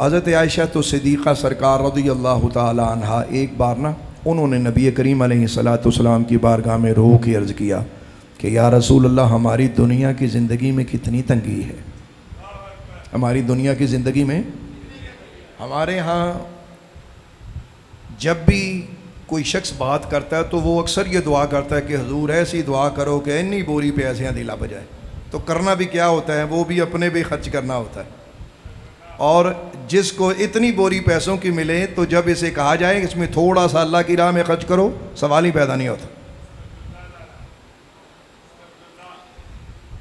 حضرت عائشہ تو صدیقہ سرکار رضی اللہ تعالی عنہا ایک بار نا انہوں نے نبی کریم علیہ الصلاۃ والسلام کی بارگاہ میں رو کے عرض کیا کہ یا رسول اللہ ہماری دنیا کی زندگی میں کتنی تنگی ہے، ہماری دنیا کی زندگی میں ہمارے ہاں جب بھی کوئی شخص بات کرتا ہے تو وہ اکثر یہ دعا کرتا ہے کہ حضور ایسی دعا کرو کہ انی بوری پیسیاں دلا بجائے. تو کرنا بھی کیا ہوتا ہے، وہ بھی اپنے بھی خرچ کرنا ہوتا ہے. اور جس کو اتنی بوری پیسوں کی ملے تو جب اسے کہا جائے اس میں تھوڑا سا اللہ کی راہ میں خرچ کرو، سوال ہی پیدا نہیں ہوتا.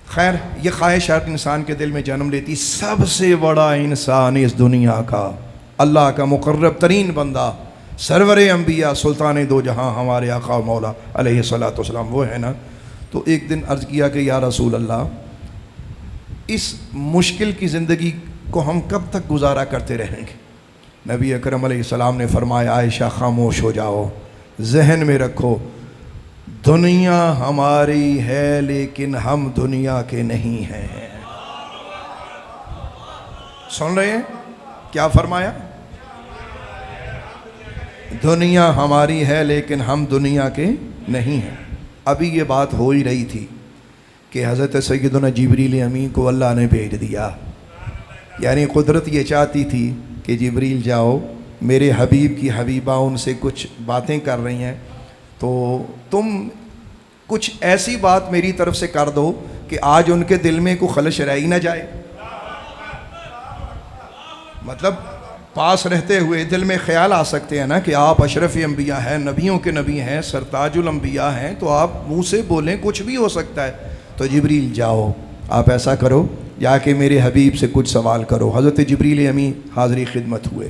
خیر، یہ خواہش ہر انسان کے دل میں جنم لیتی. سب سے بڑا انسان اس دنیا کا، اللہ کا مقرب ترین بندہ، سرور انبیاء، سلطان دو جہاں، ہمارے آقا و مولا علیہ الصلاۃ والسلام، وہ ہے نا. تو ایک دن عرض کیا کہ یا رسول اللہ اس مشکل کی زندگی کو ہم کب تک گزارا کرتے رہیں گے؟ نبی اکرم علیہ السلام نے فرمایا عائشہ خاموش ہو جاؤ، ذہن میں رکھو دنیا ہماری ہے لیکن ہم دنیا کے نہیں ہیں. سن رہے ہیں کیا فرمایا؟ دنیا ہماری ہے لیکن ہم دنیا کے نہیں ہیں. ابھی یہ بات ہو ہی رہی تھی کہ حضرت سیدنا جبریل امین کو اللہ نے بھیج دیا. یعنی قدرت یہ چاہتی تھی کہ جبریل جاؤ، میرے حبیب کی حبیبہ ان سے کچھ باتیں کر رہی ہیں، تو تم کچھ ایسی بات میری طرف سے کر دو کہ آج ان کے دل میں کوئی خلش رہ ہی نہ جائے. مطلب پاس رہتے ہوئے دل میں خیال آ سکتے ہیں نا کہ آپ اشرف انبیاء ہیں، نبیوں کے نبی ہیں، سرتاج الانبیاء ہیں، تو آپ منہ سے بولیں کچھ بھی ہو سکتا ہے. تو جبریل جاؤ، آپ ایسا کرو، جا کے میرے حبیب سے کچھ سوال کرو. حضرت جبریل امین حاضری خدمت ہوئے.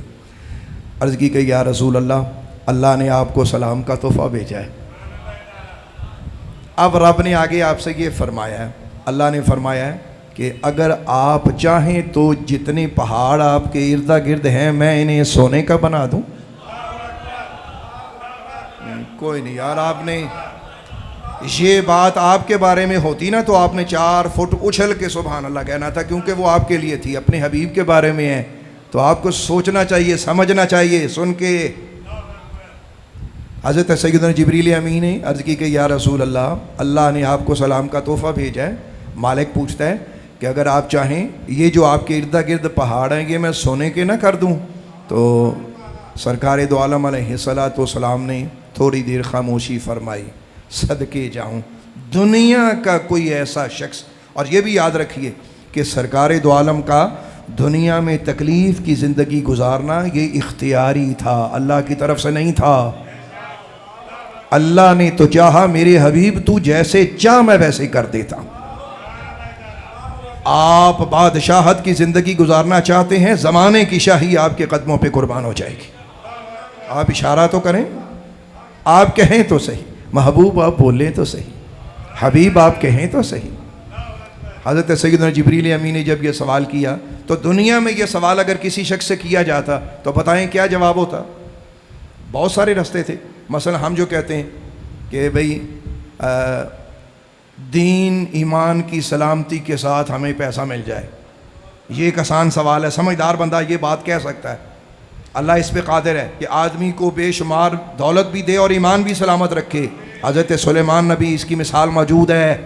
عرض کی کہ یا رسول اللہ، اللہ نے آپ کو سلام کا تحفہ بھیجا ہے. اب رب نے آگے آپ سے یہ فرمایا ہے، اللہ نے فرمایا ہے کہ اگر آپ چاہیں تو جتنے پہاڑ آپ کے ارد گرد ہیں میں انہیں سونے کا بنا دوں. کوئی نہیں یار، آپ نے یہ بات آپ کے بارے میں ہوتی نا تو آپ نے 4 فٹ اچھل کے سبحان اللہ کہنا تھا، کیونکہ وہ آپ کے لیے تھی، اپنے حبیب کے بارے میں ہے تو آپ کو سوچنا چاہیے، سمجھنا چاہیے. سن کے حضرت سیدنا جبریل امین نے عرض کی کہ یا رسول اللہ، اللہ نے آپ کو سلام کا تحفہ بھیجا ہے. مالک پوچھتا ہے کہ اگر آپ چاہیں یہ جو آپ کے ارد گرد پہاڑ ہیں یہ میں سونے کے نہ کر دوں. تو سرکار دو عالم علیہ الصلاۃ والسلام نے تھوڑی دیر خاموشی فرمائی. صدقے جاؤں دنیا کا کوئی ایسا شخص، اور یہ بھی یاد رکھیے کہ سرکار دو عالم کا دنیا میں تکلیف کی زندگی گزارنا یہ اختیاری تھا، اللہ کی طرف سے نہیں تھا. اللہ نے تو چاہا میرے حبیب تو جیسے چاہ میں ویسے کر دیتا. آپ بادشاہت کی زندگی گزارنا چاہتے ہیں، زمانے کی شاہی آپ کے قدموں پہ قربان ہو جائے گی. آپ اشارہ تو کریں، آپ کہیں تو صحیح، محبوب آپ بولیں تو صحیح، حبیب آپ کہیں تو صحیح. حضرت سیدنا جبریل امین نے جب یہ سوال کیا تو دنیا میں یہ سوال اگر کسی شخص سے کیا جاتا تو بتائیں کیا جواب ہوتا؟ بہت سارے راستے تھے. مثلا ہم جو کہتے ہیں کہ بھئی دین ایمان کی سلامتی کے ساتھ ہمیں پیسہ مل جائے، یہ ایک آسان سوال ہے، سمجھدار بندہ یہ بات کہہ سکتا ہے. اللہ اس پہ قادر ہے کہ آدمی کو بے شمار دولت بھی دے اور ایمان بھی سلامت رکھے. حضرت سلیمان نبی اس کی مثال موجود ہے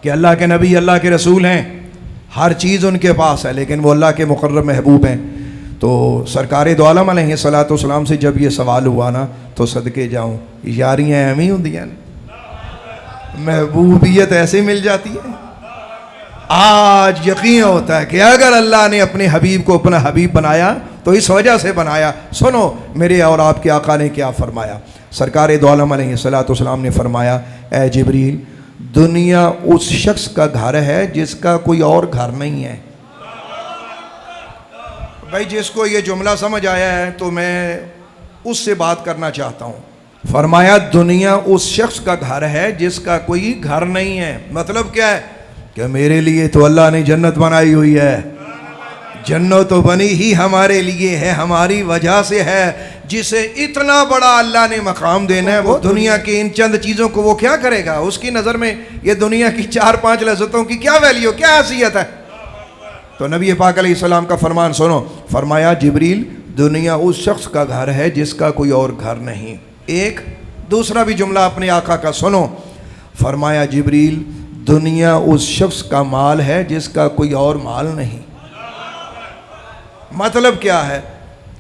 کہ اللہ کے نبی، اللہ کے رسول ہیں، ہر چیز ان کے پاس ہے لیکن وہ اللہ کے مقرب محبوب ہیں. تو سرکار دو عالم علیہ الصلاۃ والسلام سے جب یہ سوال ہوا نا تو صدقے جاؤں یاریاں اہم ہی ہوندیاں، محبوبیت ایسے مل جاتی ہے. آج یقین ہوتا ہے کہ اگر اللہ نے اپنے حبیب کو اپنا حبیب بنایا تو اس وجہ سے بنایا. سنو میرے اور آپ کے آقا نے کیا فرمایا. سرکار دو عالم علیہ الصلاۃ والسلام نے فرمایا اے جبریل، دنیا اس شخص کا گھر ہے جس کا کوئی اور گھر نہیں ہے. بھائی جس کو یہ جملہ سمجھ آیا ہے تو میں اس سے بات کرنا چاہتا ہوں. فرمایا دنیا اس شخص کا گھر ہے جس کا کوئی گھر نہیں ہے. مطلب کیا ہے کہ میرے لیے تو اللہ نے جنت بنائی ہوئی ہے، جنت تو بنی ہی ہمارے لیے ہے، ہماری وجہ سے ہے. جسے اتنا بڑا اللہ نے مقام دینا ہے وہ دنیا کی ان چند چیزوں کو وہ کیا کرے گا؟ اس کی نظر میں یہ دنیا کی 4-5 لذتوں کی کیا ویلیو، کیا حیثیت ہے؟ تو نبی پاک علیہ السلام کا فرمان سنو، فرمایا جبریل دنیا اس شخص کا گھر ہے جس کا کوئی اور گھر نہیں۔ ایک دوسرا بھی جملہ اپنے آقا کا سنو، فرمایا جبریل دنیا اس شخص کا مال ہے جس کا کوئی اور مال نہیں۔ مطلب کیا ہے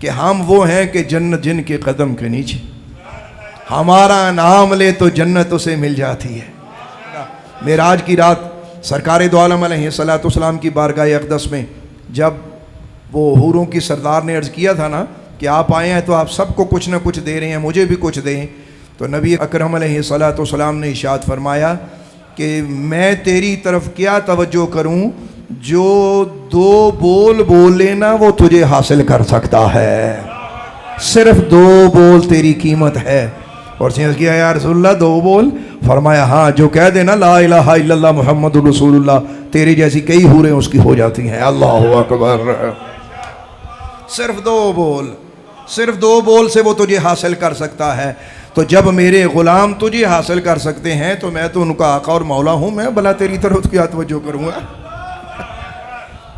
کہ ہم وہ ہیں کہ جنت جن کے قدم کے نیچے، ہمارا نام لے تو جنت اسے مل جاتی ہے۔ معراج کی رات سرکار دو عالم علیہ السلام کی بارگاہ اقدس میں جب وہ حوروں کی سردار نے عرض کیا تھا نا کہ آپ آئے ہیں تو آپ سب کو کچھ نہ کچھ دے رہے ہیں، مجھے بھی کچھ دیں، تو نبی اکرم علیہ السلام نے ارشاد فرمایا کہ میں تیری طرف کیا توجہ کروں، جو دو بول بولے نا وہ تجھے حاصل کر سکتا ہے، صرف دو بول تیری قیمت ہے۔ اور سینس کیا یا رسول اللہ دو بول؟ فرمایا ہاں، جو کہہ دے نا لا الہ الا اللہ محمد رسول اللہ، تیری جیسی کئی حوریں اس کی ہو جاتی ہیں۔ اللہ اکبر۔ صرف دو بول، صرف دو بول سے وہ تجھے حاصل کر سکتا ہے۔ تو جب میرے غلام تجھے حاصل کر سکتے ہیں تو میں تو ان کا آقا اور مولا ہوں، میں بھلا تیری طرف کیا توجہ کروں گا؟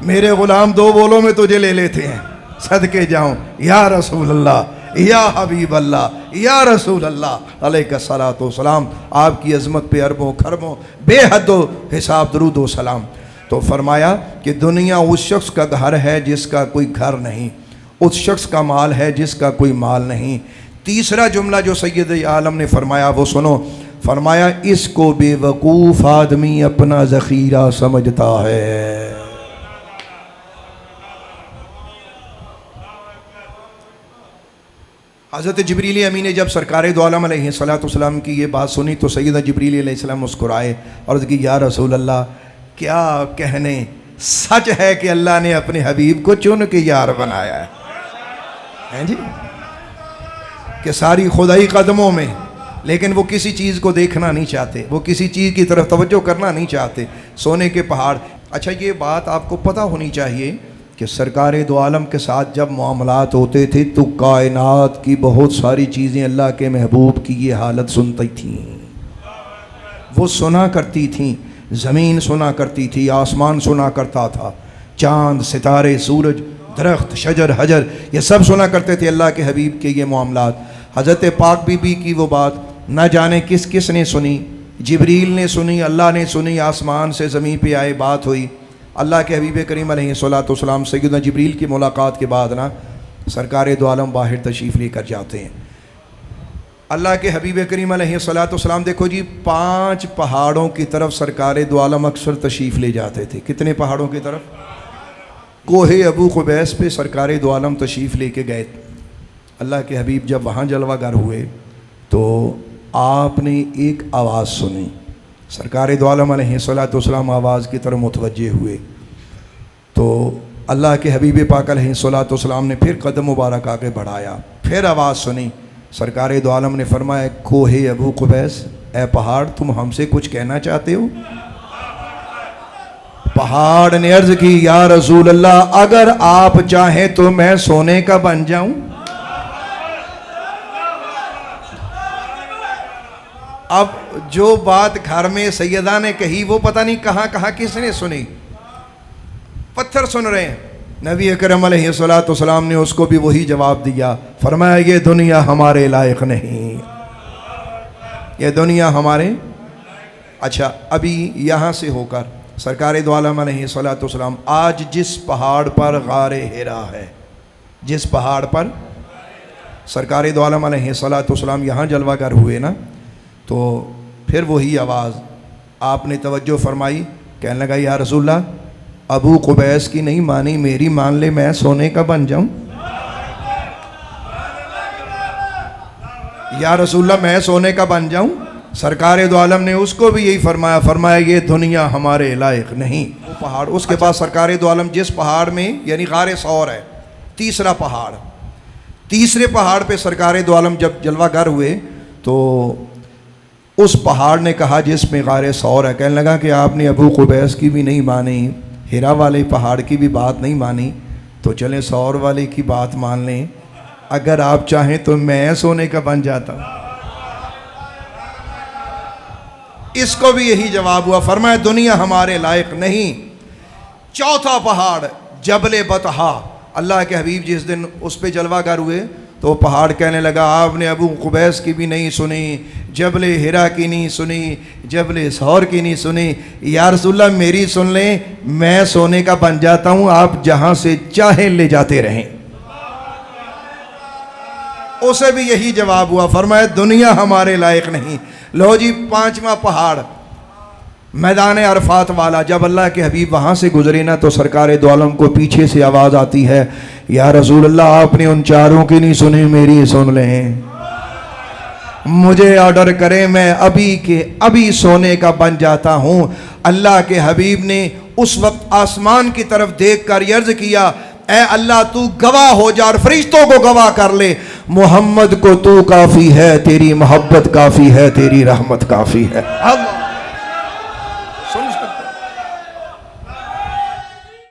میرے غلام دو بولوں میں تجھے لے لیتے ہیں، صدقے جاؤں یا رسول اللہ، یا حبیب اللہ، یا رسول اللہ علیہ الصلوۃ والسلام۔ آپ کی عظمت پہ اربوں کھربوں بے حد و حساب درود و سلام۔ تو فرمایا کہ دنیا اس شخص کا گھر ہے جس کا کوئی گھر نہیں، اس شخص کا مال ہے جس کا کوئی مال نہیں۔ تیسرا جملہ جو سید عالم نے فرمایا وہ سنو، فرمایا اس کو بے وقوف آدمی اپنا ذخیرہ سمجھتا ہے۔ حضرت جبریل امین نے جب سرکار دو عالم علیہ السلام کی یہ بات سنی تو سیدنا جبریل علیہ السلام مسکرائے اور عرض کی یا رسول اللہ کیا کہنے، سچ ہے کہ اللہ نے اپنے حبیب کو چن کے یار بنایا ہے جی، کہ ساری خدائی قدموں میں، لیکن وہ کسی چیز کو دیکھنا نہیں چاہتے، وہ کسی چیز کی طرف توجہ کرنا نہیں چاہتے۔ سونے کے پہاڑ۔ اچھا یہ بات آپ کو پتہ ہونی چاہیے کہ سرکار دو عالم کے ساتھ جب معاملات ہوتے تھے تو کائنات کی بہت ساری چیزیں اللہ کے محبوب کی یہ حالت سنتی تھیں، وہ سنا کرتی تھیں۔ زمین سنا کرتی تھی، آسمان سنا کرتا تھا، چاند، ستارے، سورج، درخت، شجر، حجر، یہ سب سنا کرتے تھے اللہ کے حبیب کے یہ معاملات۔ حضرت پاک بی بی کی وہ بات نہ جانے کس کس نے سنی، جبریل نے سنی، اللہ نے سنی، آسمان سے زمین پہ آئے بات ہوئی۔ اللہ کے حبیب کریم علیہ الصلوۃ والسلام سیدنا جبریل کی ملاقات کے بعد نا سرکار دو عالم باہر تشریف لے کر جاتے ہیں۔ اللہ کے حبیب کریم علیہ الصلوۃ والسلام دیکھو جی 5 پہاڑوں کی طرف سرکار دو عالم اکثر تشریف لے جاتے تھے۔ کتنے پہاڑوں کی طرف؟ کوہ ابو قبیس پہ سرکار دو عالم تشریف لے کے گئے۔ اللہ کے حبیب جب وہاں جلوہ گر ہوئے تو آپ نے ایک آواز سنی، سرکار دو عالم علیہ الصلوۃ والسلام آواز کی طرف متوجہ ہوئے تو اللہ کے حبیب پاک علیہ الصلوۃ والسلام نے پھر قدم مبارک آگے بڑھایا، پھر آواز سنی، سرکار دو عالم نے فرمایا کوہ ابو قبیس، اے پہاڑ تم ہم سے کچھ کہنا چاہتے ہو؟ پہاڑ نے عرض کی یا رسول اللہ اگر آپ چاہیں تو میں سونے کا بن جاؤں۔ اب جو بات گھر میں سیدہ نے کہی وہ پتہ نہیں کہاں کہاں کس نے سنی، پتھر سن رہے ہیں۔ نبی اکرم علیہ الصلوۃ والسلام نے اس کو بھی وہی جواب دیا، فرمایا یہ دنیا ہمارے لائق نہیں، یہ دنیا ہمارے۔ اچھا ابھی یہاں سے ہو کر سرکار دو عالم علیہ الصلوۃ والسلام آج جس پہاڑ پر غار حرا ہے، جس پہاڑ پر سرکار دو عالم علیہ الصلوۃ والسلام یہاں جلوہ گر ہوئے نا، تو پھر وہی آواز آپ نے توجہ فرمائی، کہنے لگا یا رسول اللہ ابو قبیس کی نہیں مانی، میری مان لے، میں سونے کا بن جاؤں۔ یا رسول اللہ میں سونے کا بن جاؤں۔ سرکار دو عالم نے اس کو بھی یہی فرمایا، فرمایا یہ دنیا ہمارے لائق نہیں۔ وہ پہاڑ، اس کے بعد سرکار دو عالم جس پہاڑ میں، یعنی غار ثور ہے تیسرا پہاڑ، تیسرے پہاڑ پہ سرکار دو عالم جب جلوہ گر ہوئے تو اس پہاڑ نے کہا جس میں غار ثور ہے، کہنے لگا کہ آپ نے ابو قبیس کی بھی نہیں مانی، ہیرا والے پہاڑ کی بھی بات نہیں مانی، تو چلیں ثور والے کی بات مان لیں، اگر آپ چاہیں تو میں سونے کا بن جاتا ہوں۔ اس کو بھی یہی جواب ہوا، فرمایا دنیا ہمارے لائق نہیں۔ چوتھا پہاڑ جبل بطحا، اللہ کے حبیب جس دن اس پہ جلوہ گر ہوئے تو وہ پہاڑ کہنے لگا آپ نے ابو قبیس کی بھی نہیں سنی، جبل ہرا کی نہیں سنی، جبل ثور کی نہیں سنی، یا رسول اللہ میری سن لیں، میں سونے کا بن جاتا ہوں، آپ جہاں سے چاہیں لے جاتے رہیں۔ اسے بھی یہی جواب ہوا، فرمایا دنیا ہمارے لائق نہیں۔ لو جی پانچواں پہاڑ میدان عرفات والا، جب اللہ کے حبیب وہاں سے گزرے نا تو سرکار دو عالم کو پیچھے سے آواز آتی ہے، یا رسول اللہ آپ نے ان چاروں کی نہیں سنی، میری سن لیں، مجھے آرڈر کریں میں ابھی کے ابھی سونے کا بن جاتا ہوں۔ اللہ کے حبیب نے اس وقت آسمان کی طرف دیکھ کر عرض کیا، اے اللہ تو گواہ ہو جا اور فرشتوں کو گواہ کر لے، محمد کو تو کافی ہے، تیری محبت کافی ہے، تیری رحمت کافی ہے۔ اللہ